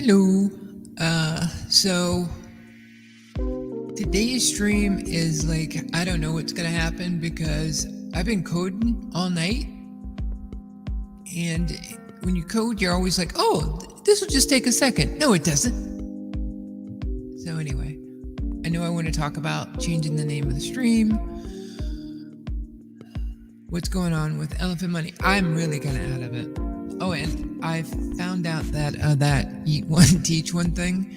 Hello. So today's stream is like, I don't know what's going to happen because I've been coding all night. And when you code, you're always like, oh, this will just take a second. No, it doesn't. So, anyway, I know I want to talk about changing the name of the stream. What's going on with Elephant Money? I'm really kind of out of it. Oh, and I found out that that eat one, teach one thing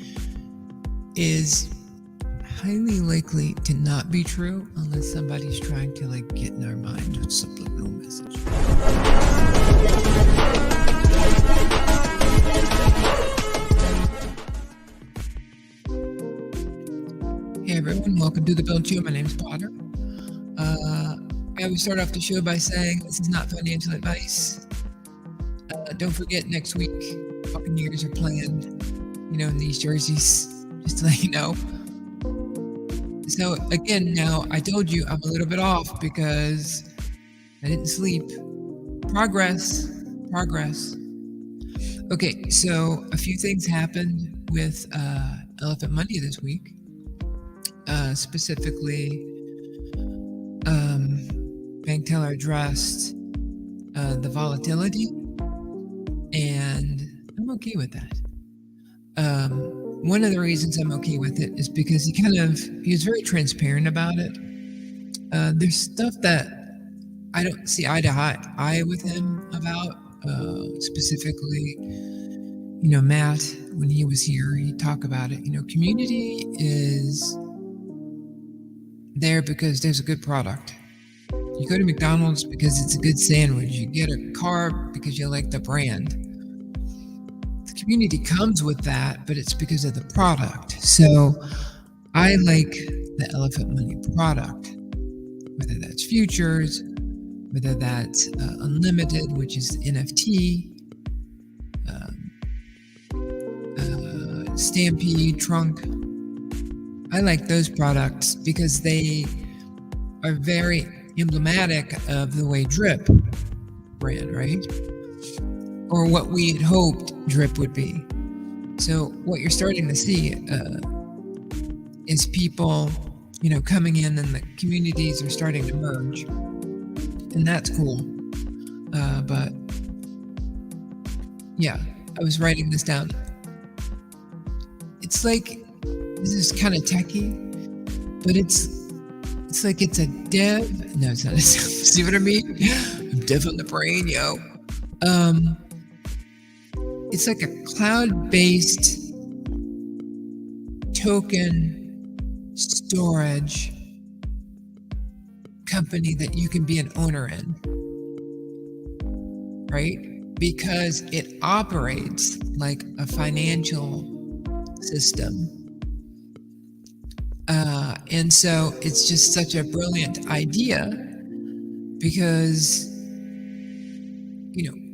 is highly likely to not be true unless somebody's trying to like get in our mind with subliminal message. Hey everyone, welcome to the Build Show. My name's Potter. I always start off the show by saying this is not financial advice. Don't forget next week, Buccaneers are playing, in these jerseys, just to let you know. So again, now I told you I'm a little bit off because I didn't sleep. Progress. Okay, so a few things happened with Elephant Money this week. Specifically, bank teller addressed the volatility, and I'm okay with that. One of the reasons I'm okay with it is because he was very transparent about it. There's stuff that I don't see eye to eye with him about, specifically, Matt, when he was here, he talked about it. Community is there because there's a good product. You go to McDonald's because it's a good sandwich. You get a car because you like the brand. The community comes with that, but it's because of the product. So I like the Elephant Money product, whether that's futures, whether that's unlimited, which is NFT, Stampede, Trunk. I like those products because they are very emblematic of the way Drip ran, right? Or what we had hoped Drip would be. So what you're starting to see is people, coming in and the communities are starting to merge. And that's cool. But yeah, I was writing this down. It's like, this is kind of techie, but it's like it's a dev. No, it's not. See what I mean? I'm dev on the brain, yo. It's like a cloud-based token storage company that you can be an owner in, right? Because it operates like a financial system. And so it's just such a brilliant idea because,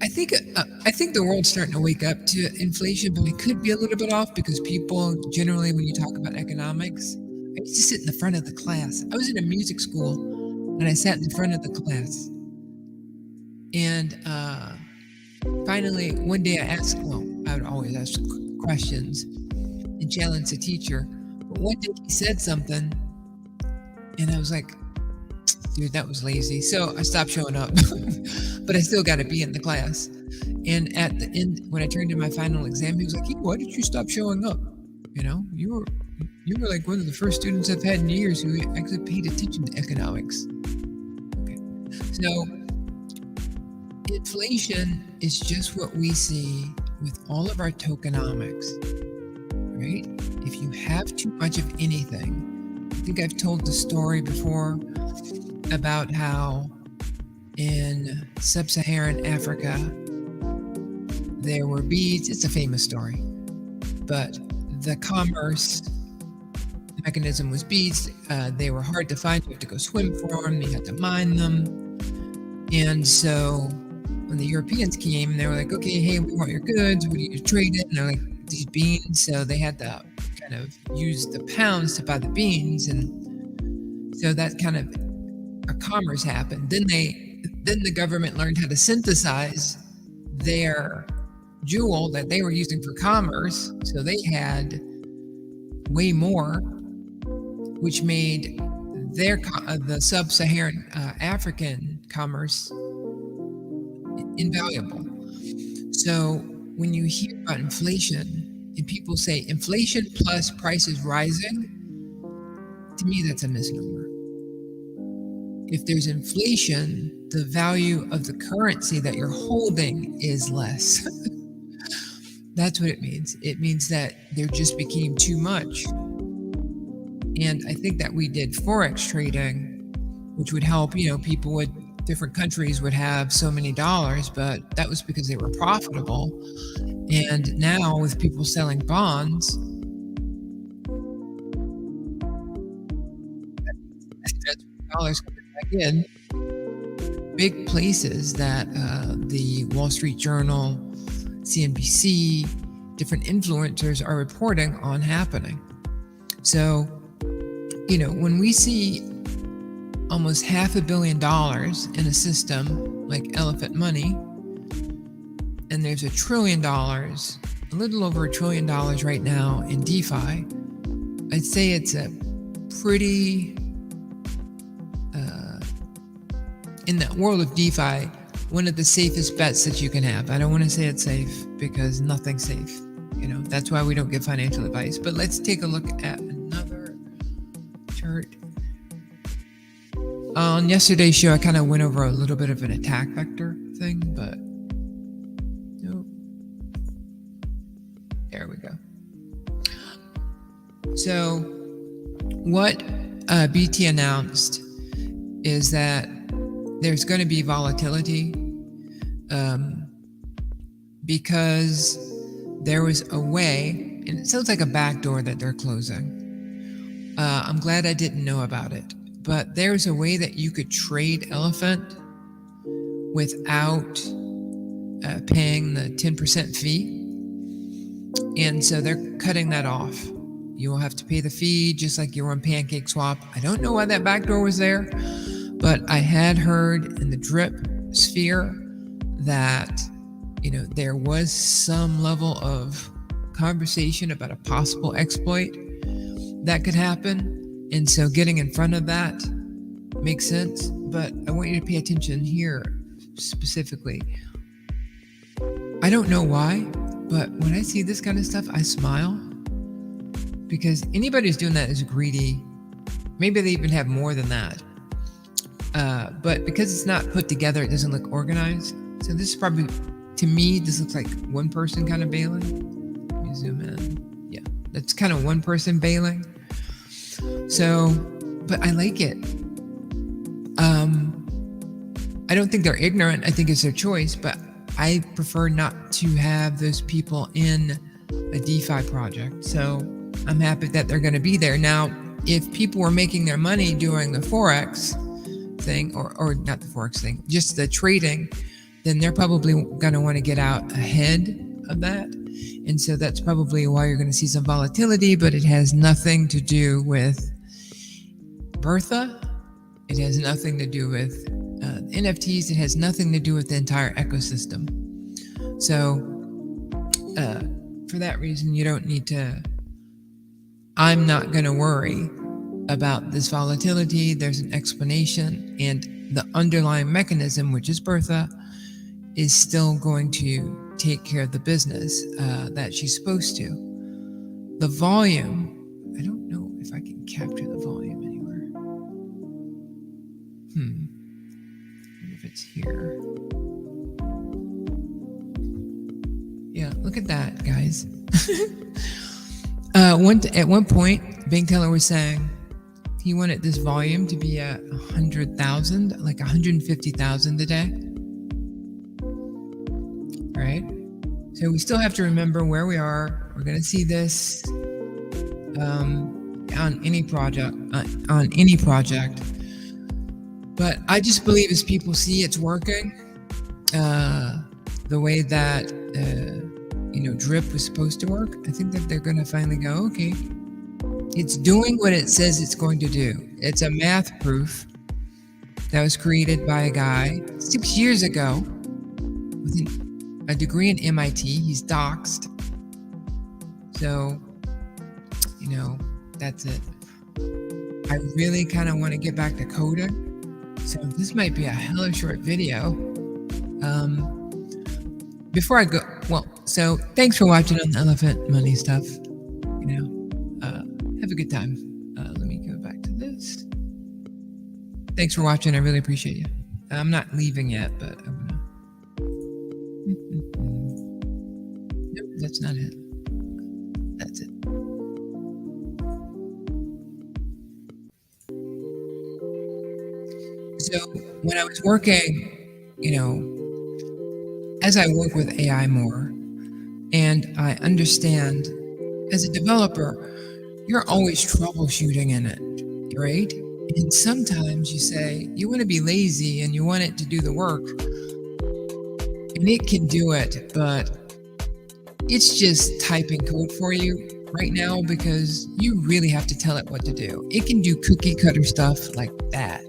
I think the world's starting to wake up to inflation, but it could be a little bit off because people generally, when you talk about economics, I used to sit in the front of the class. I was in a music school and I sat in the front of the class. And finally, one day I would always ask questions and challenge the teacher. But one day he said something and I was like, dude, that was lazy. So I stopped showing up, but I still got to be in the class. And at the end, when I turned in my final exam, he was like, hey, why did you stop showing up? You were like one of the first students I've had in years who actually paid attention to economics. Okay. So inflation is just what we see with all of our tokenomics, right? If you have too much of anything, I think I've told the story before about how in sub-Saharan Africa, there were beads. It's a famous story, but the commerce mechanism was beads. They were hard to find. You had to go swim for them. You had to mine them. And so when the Europeans came, they were like, okay, hey, we want your goods. What do you trade it? And they're like, these beans. So they had to kind of use the pounds to buy the beans. And so that kind of a commerce happened. Then the government learned how to synthesize their jewel that they were using for commerce. So they had way more, which made the sub-Saharan African commerce invaluable. So when you hear about inflation and people say inflation plus prices rising, to me that's a misnomer. If there's inflation, the value of the currency that you're holding is less. That's what it means. It means that there just became too much. And I think that we did Forex trading, which would help, people would, different countries would have so many dollars, but that was because they were profitable. And now with people selling bonds, that's dollars coming back in. Big places that the Wall Street Journal, CNBC, different influencers are reporting on happening. So, when we see almost $500 million in a system like elephant money, and there's $1 trillion, a little over $1 trillion right now in DeFi, I'd say it's a pretty, in the world of DeFi, one of the safest bets that you can have. I don't want to say it's safe because nothing's safe. That's why we don't give financial advice. But let's take a look at another chart. On yesterday's show, I kind of went over a little bit of an attack vector thing, but nope. There we go. So what BT announced is that there's going to be volatility because there was a way, and it sounds like a backdoor that they're closing. I'm glad I didn't know about it, but there's a way that you could trade Elephant without paying the 10% fee. And so they're cutting that off. You will have to pay the fee just like you were on PancakeSwap. I don't know why that backdoor was there, but I had heard in the drip sphere that there was some level of conversation about a possible exploit that could happen. And so getting in front of that makes sense. But I want you to pay attention here specifically. I don't know why, but when I see this kind of stuff, I smile, because anybody who's doing that is greedy. Maybe they even have more than that. But because it's not put together, it doesn't look organized. So this is probably, to me, this looks like one person kind of bailing. Let me zoom in. Yeah, that's kind of one person bailing. So, but I like it. I don't think they're ignorant. I think it's their choice, but I prefer not to have those people in a DeFi project. So I'm happy that they're going to be there. Now, if people were making their money doing the Forex thing, or not the Forex thing, just the trading, then they're probably going to want to get out ahead of that. And so that's probably why you're going to see some volatility, but it has nothing to do with Bertha. It has nothing to do with NFTs. It has nothing to do with the entire ecosystem. So for that reason, you don't need to, I'm not going to worry about this volatility. There's an explanation, and the underlying mechanism, which is Bertha, is still going to take care of the business that she's supposed to. The volume, I don't know if I can capture the volume anywhere. I wonder if it's here. Yeah, look at that, guys. At one point, Bank Teller was saying he wanted this volume to be at 100,000, like 150,000 a day. Right? So we still have to remember where we are. We're going to see this on any project. But I just believe as people see it's working, the way that drip was supposed to work, I think that they're going to finally go, okay, it's doing what it says it's going to do. It's a math proof that was created by a guy 6 years ago with a degree in MIT. He's doxed. So, that's it. I really kind of want to get back to coding. So this might be a hella short video. Before I go, so thanks for watching on the elephant money stuff. Have a good time. Let me go back to this. Thanks for watching. I really appreciate you. I'm not leaving yet, but I'm gonna. Nope, that's not it. That's it. So when I was working, as I work with AI more, and I understand as a developer, you're always troubleshooting in it, right? And sometimes you say you want to be lazy and you want it to do the work, and it can do it, but it's just typing code for you right now because you really have to tell it what to do. It can do cookie cutter stuff like that.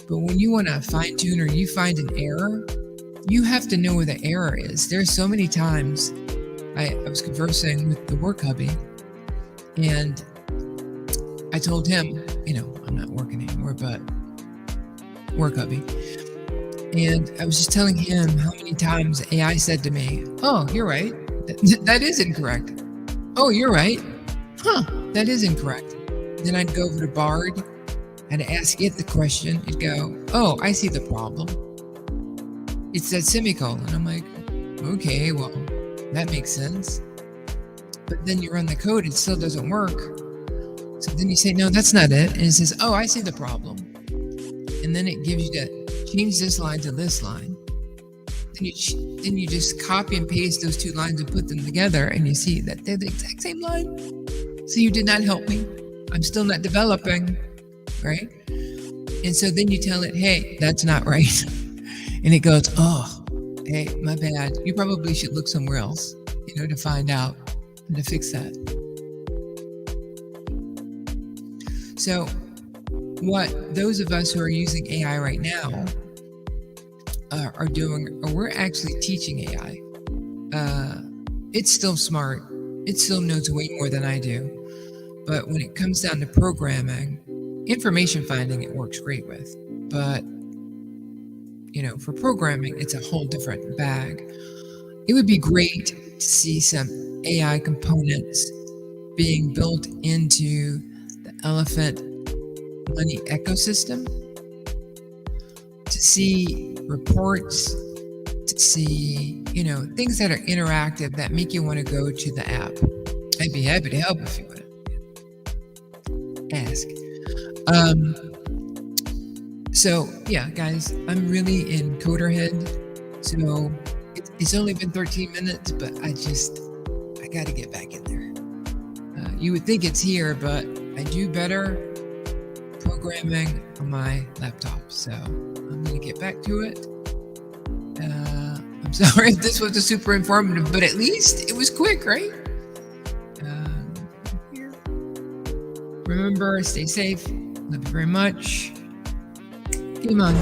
But when you want to fine tune or you find an error, you have to know where the error is. There's so many times I was conversing with the work hubby, and I told him, I'm not working anymore, but work hubby. And I was just telling him how many times AI said to me, "Oh, you're right. That is incorrect. Oh, you're right. Huh, that is incorrect." Then I'd go over to Bard, I'd ask it the question. It'd go, "Oh, I see the problem. It's that semicolon." I'm like, okay, well, that makes sense. But then you run the code, it still doesn't work. So then you say, no, that's not it. And it says, oh, I see the problem. And then it gives you to change this line to this line. Then you just copy and paste those two lines and put them together, and you see that they're the exact same line. So you did not help me. I'm still not developing, right? And so then you tell it, hey, that's not right. And it goes, oh, hey, my bad. You probably should look somewhere else, to find out and to fix that. So what those of us who are using AI right now are doing, or we're actually teaching AI. It's still smart. It still knows way more than I do. But when it comes down to programming, information finding, it works great with. But for programming, it's a whole different bag. It would be great to see some AI components being built into the elephant money ecosystem, to see reports, to see, things that are interactive that make you want to go to the app. I'd be happy to help if you want to ask. So yeah, guys, I'm really in Coderhead. So it's only been 13 minutes, but I got to get back in there. You would think it's here, but I do better programming on my laptop. So I'm going to get back to it. I'm sorry if this was a super informative, but at least it was quick, right? Here. Remember, stay safe. Love you very much. Game on.